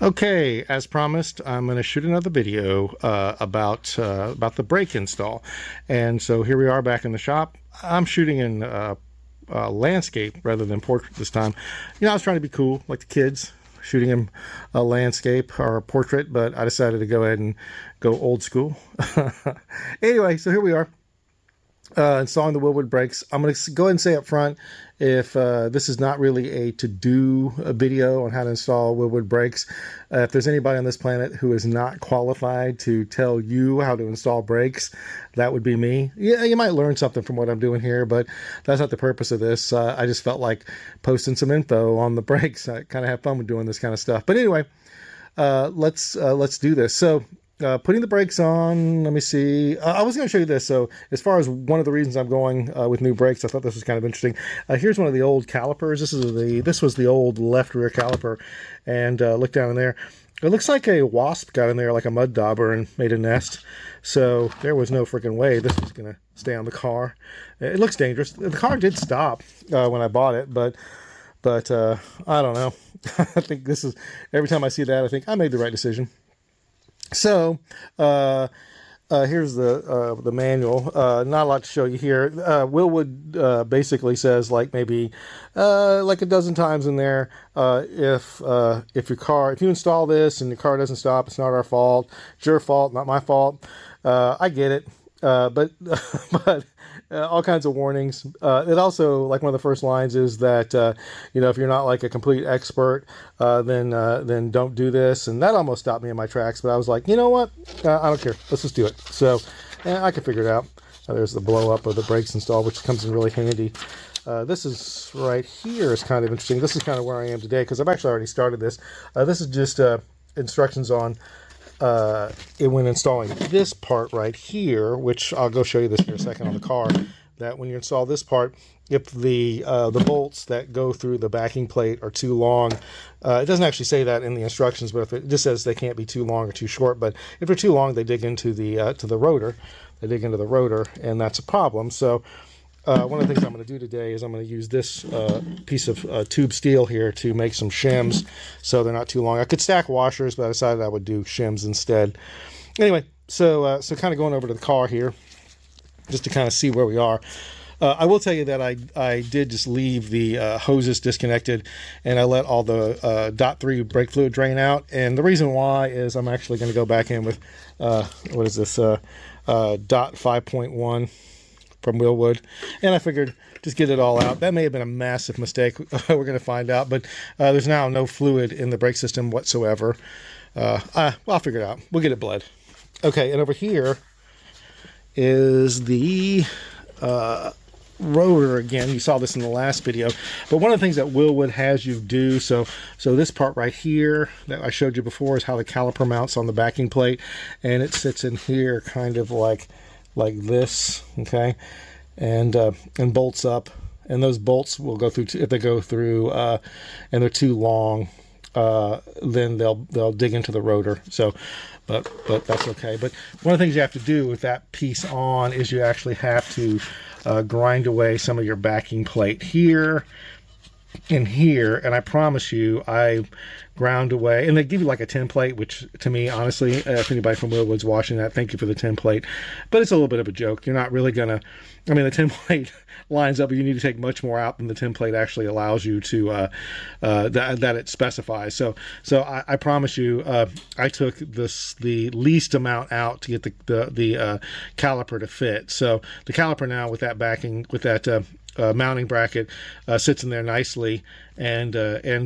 Okay, as promised, I'm going to shoot another video about the brake install, and so here we are back in the shop. I'm shooting in landscape rather than portrait this time. I was trying to be cool, like the kids, shooting in a landscape or a portrait, but I decided to go ahead and go old school. Anyway, so here we are. Installing the Willwood brakes. I'm going to go ahead and say up front, if this is not really a to-do video on how to install Willwood brakes, if there's anybody on this planet who is not qualified to tell you how to install brakes, that would be me. Yeah, you might learn something from what I'm doing here, but that's not the purpose of this. I just felt like posting some info on the brakes. I kind of have fun with doing this kind of stuff. But anyway, let's do this. So putting the brakes on, let me see. I was going to show you this. So as far as one of the reasons I'm going with new brakes, I thought this was kind of interesting. Here's one of the old calipers. This was the old left rear caliper, and look down in there. It looks like a wasp got in there, like a mud dauber, and made a nest. So there was no freaking way this was going to stay on the car. It looks dangerous. The car did stop when I bought it, but I don't know. I think this is, every time I see that, I think I made the right decision. So here's the manual. Not a lot to show you here. Willwood basically says, like, maybe like a dozen times in there, if you install this and your car doesn't stop, it's not our fault. It's your fault, not my fault. I get it. But all kinds of warnings. It also, like, one of the first lines is that if you're not like a complete expert, then don't do this. And that almost stopped me in my tracks. But I was like, you know what? I don't care. Let's just do it. So I can figure it out. There's the blow up of the brakes install, which comes in really handy. This is right here is kind of interesting. This is kind of where I am today because I've actually already started this. This is just instructions on when installing this part right here, which I'll go show you this here in a second on the car, that when you install this part, if the bolts that go through the backing plate are too long, it doesn't actually say that in the instructions, but if it just says they can't be too long or too short. But if they're too long, they dig into the to the rotor. They dig into the rotor, and that's a problem. So one of the things I'm going to do today is I'm going to use this piece of tube steel here to make some shims so they're not too long. I could stack washers, but I decided I would do shims instead. Anyway, so kind of going over to the car here just to kind of see where we are. I will tell you that I did just leave the hoses disconnected, and I let all the .3 brake fluid drain out. And the reason why is I'm actually going to go back in with, what is this, .5.1 from Willwood, and I figured just get it all out. That may have been a massive mistake. We're going to find out, but there's now no fluid in the brake system whatsoever. I'll figure it out. We'll get it bled. Okay, and over here is the rotor again. You saw this in the last video, but one of the things that Willwood has you do, so this part right here that I showed you before is how the caliper mounts on the backing plate, and it sits in here kind of like this, okay, and bolts up, and those bolts will go through, if they go through and they're too long, then they'll dig into the rotor. So but that's okay. But one of the things you have to do with that piece on is you actually have to grind away some of your backing plate here and here, and I promise you I ground away, and they give you like a template, which to me, honestly, if anybody from Willwood's watching that, thank you for the template, but it's a little bit of a joke. You're not really gonna, I mean, the template lines up, but you need to take much more out than the template actually allows you to that it specifies. So I promise you, I took the least amount out to get the caliper to fit. So the caliper now with that backing, with that mounting bracket, sits in there nicely, and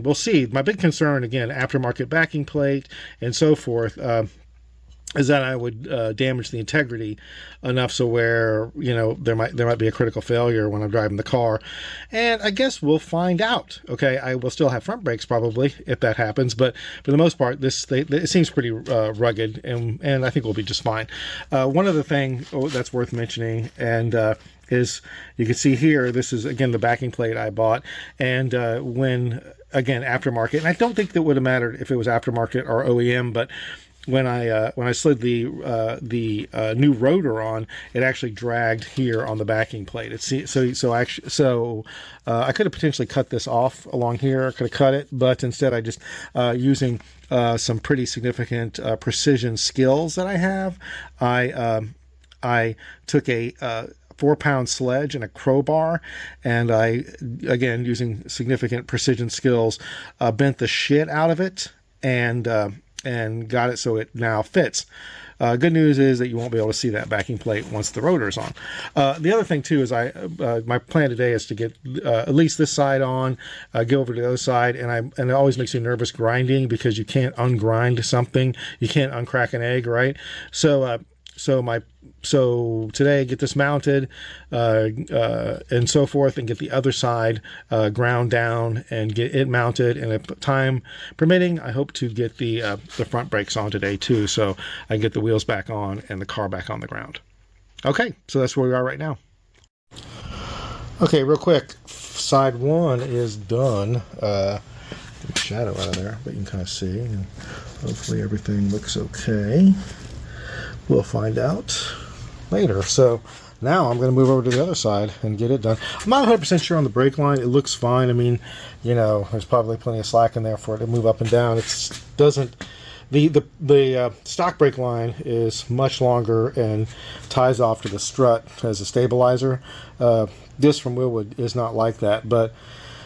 we'll see. My big concern, again, aftermarket backing plate and so forth, is that I would damage the integrity enough so where there might be a critical failure when I'm driving the car, and I guess we'll find out. Okay, I will still have front brakes probably if that happens, but for the most part, it seems pretty rugged, and I think we'll be just fine. One other thing that's worth mentioning, and is you can see here, this is again the backing plate I bought, and when again aftermarket, and I don't think that would have mattered if it was aftermarket or OEM, but when I slid the new rotor on, it actually dragged here on the backing plate. I could have potentially cut this off along here. I could have cut it, but instead I just using some pretty significant precision skills that I have. I took a 4-pound sledge and a crowbar, and I, again, using significant precision skills, bent the shit out of it and got it so it now fits. Good news is that you won't be able to see that backing plate once the rotor is on. The other thing too is my plan today is to get at least this side on, go over to the other side, and it always makes you nervous grinding because you can't ungrind something, you can't uncrack an egg, right? So today, get this mounted and so forth, and get the other side ground down and get it mounted. And if time permitting, I hope to get the front brakes on today too, so I can get the wheels back on and the car back on the ground. Okay, so that's where we are right now. Okay, real quick, side one is done. Get the shadow out of there, but you can kind of see, and hopefully everything looks okay. We'll find out later. So now I'm going to move over to the other side and get it done. I'm not 100% sure on the brake line. It looks fine. I mean, you know, there's probably plenty of slack in there for it to move up and down. It doesn't. The stock brake line is much longer and ties off to the strut as a stabilizer. This from Willwood is not like that, but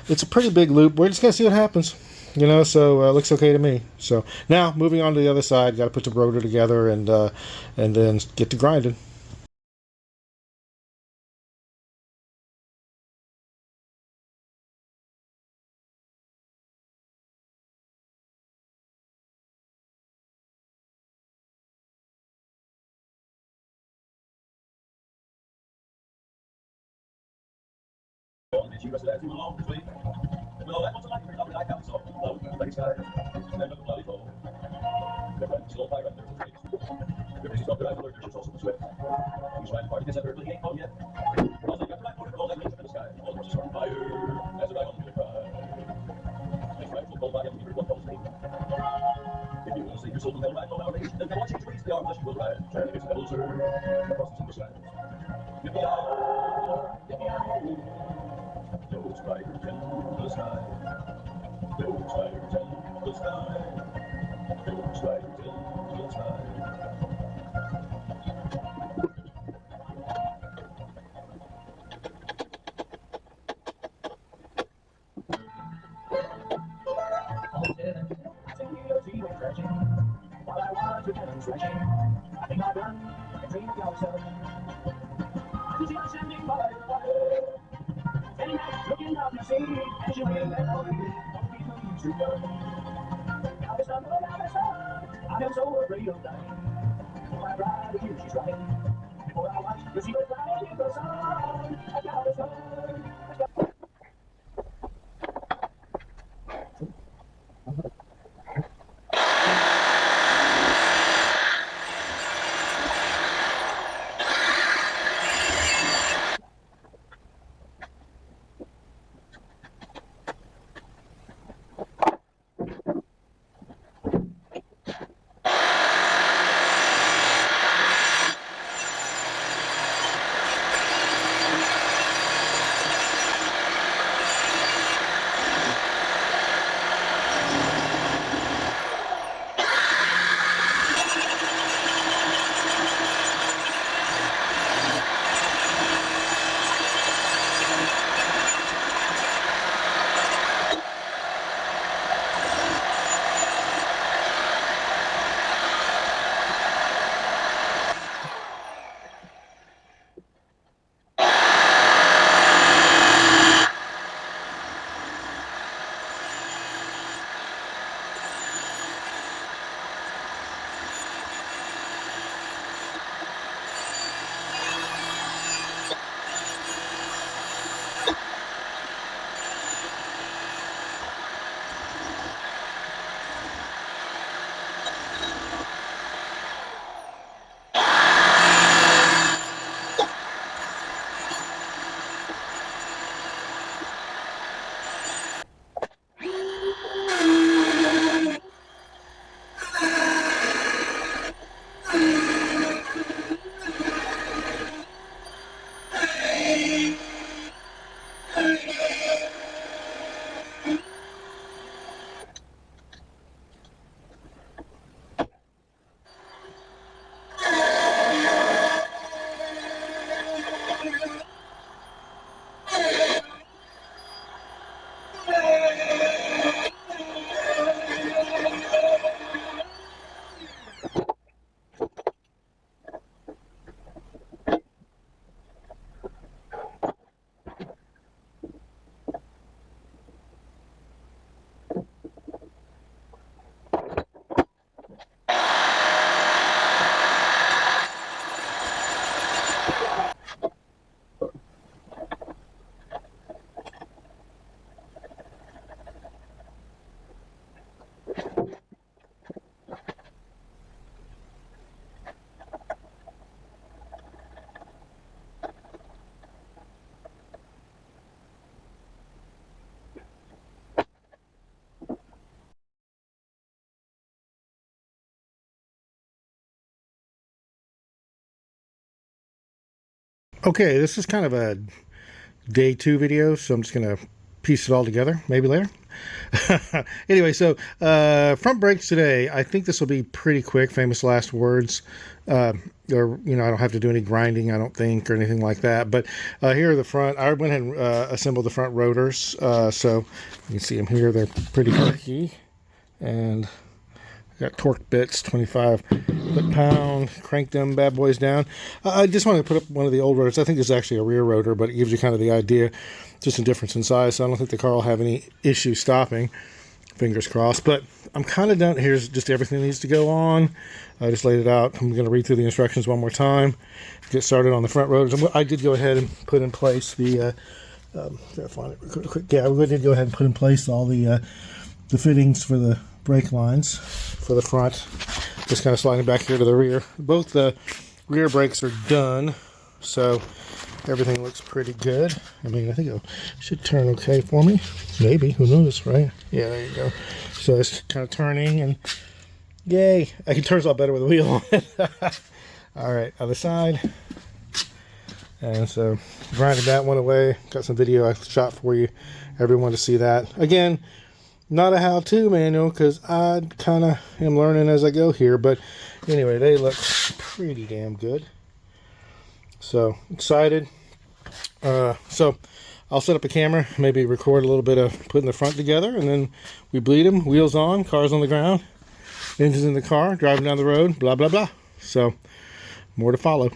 it's a pretty big loop. We're just going to see what happens. You know, so it looks okay to me. So now moving on to the other side, got to put the rotor together and then get to grinding. Okay, this is kind of a day 2 video, so I'm just gonna piece it all together, maybe later. Anyway, so front brakes today. I think this will be pretty quick. Famous last words. Or I don't have to do any grinding, I don't think, or anything like that. But here are the front. I went ahead and assembled the front rotors. So you can see them here. They're pretty perky, and got torque bits, 25 foot-pound. Crank them bad boys down. I just wanted to put up one of the old rotors. I think it's actually a rear rotor, but it gives you kind of the idea. Just a difference in size, so I don't think the car will have any issue stopping. Fingers crossed. But I'm kind of done. Here's just everything that needs to go on. I just laid it out. I'm going to read through the instructions one more time. Get started on the front rotors. I did go ahead and put in place the. Find it quick. Yeah, we did go ahead and put in place all the fittings for the brake lines for the front. Just kind of sliding back here to the rear. Both the rear brakes are done, so everything looks pretty good. I mean, I think it should turn okay for me. Maybe, who knows, right? Yeah, there you go. So it's kind of turning, and yay! I can turn a lot better with a wheel on it. All right, other side. And so grinded that one away. Got some video I shot for you, everyone to see that. Again, not a how-to manual because I kind of am learning as I go here. But anyway, they look pretty damn good. So excited. So I'll set up a camera, maybe record a little bit of putting the front together, and then we bleed them, wheels on, cars on the ground, engines in the car, driving down the road, blah, blah, blah. So more to follow.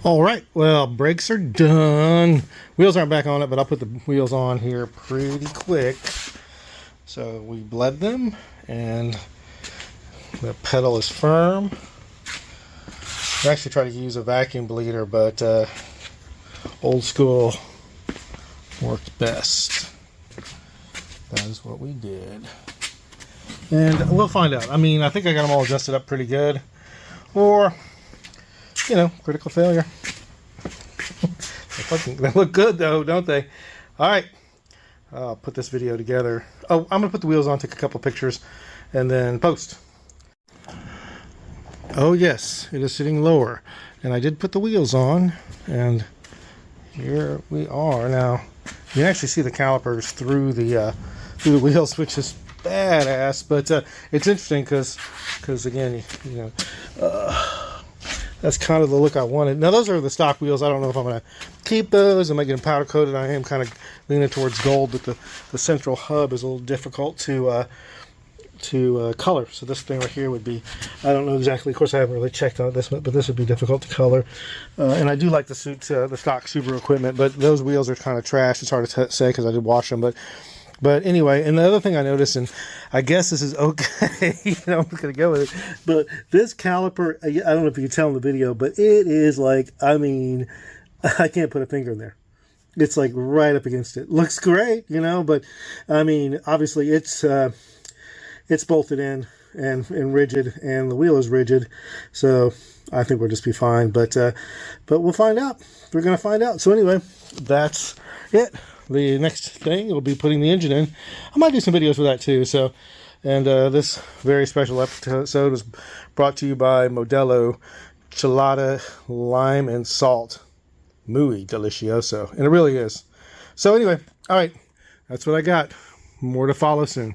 All right, well, brakes are done. Wheels aren't back on it, but I'll put the wheels on here pretty quick. So we bled them, and the pedal is firm. I actually tried to use a vacuum bleeder, but old school worked best. That is what we did. And we'll find out. I mean, I think I got them all adjusted up pretty good. Or, you know, critical failure. They look good though, don't they? All right. I'll put this video together. Oh, I'm going to put the wheels on, take a couple pictures, and then post. Oh yes, it is sitting lower. And I did put the wheels on, and here we are. Now, you can actually see the calipers through the wheels, which is badass. But it's interesting because again, you know, that's kind of the look I wanted. Now, those are the stock wheels. I don't know if I'm going to keep those. I might get them powder coated. I am kind of leaning towards gold, but the central hub is a little difficult to color. So this thing right here would be, I don't know exactly. Of course, I haven't really checked on this, but this would be difficult to color. And I do like the stock Subaru equipment, but those wheels are kind of trash. It's hard to say because I did wash them, But anyway, and the other thing I noticed, and I guess this is okay, you know, I'm going to go with it, but this caliper, I don't know if you can tell in the video, but it is like, I mean, I can't put a finger in there. It's like right up against it. Looks great, you know, but I mean, obviously it's bolted in and rigid, and the wheel is rigid, so I think we'll just be fine, but we'll find out. We're going to find out. So anyway, that's it. The next thing will be putting the engine in. I might do some videos for that too. So, and this very special episode was brought to you by Modelo Chelada Lime and Salt. Muy delicioso. And it really is. So anyway, all right. That's what I got. More to follow soon.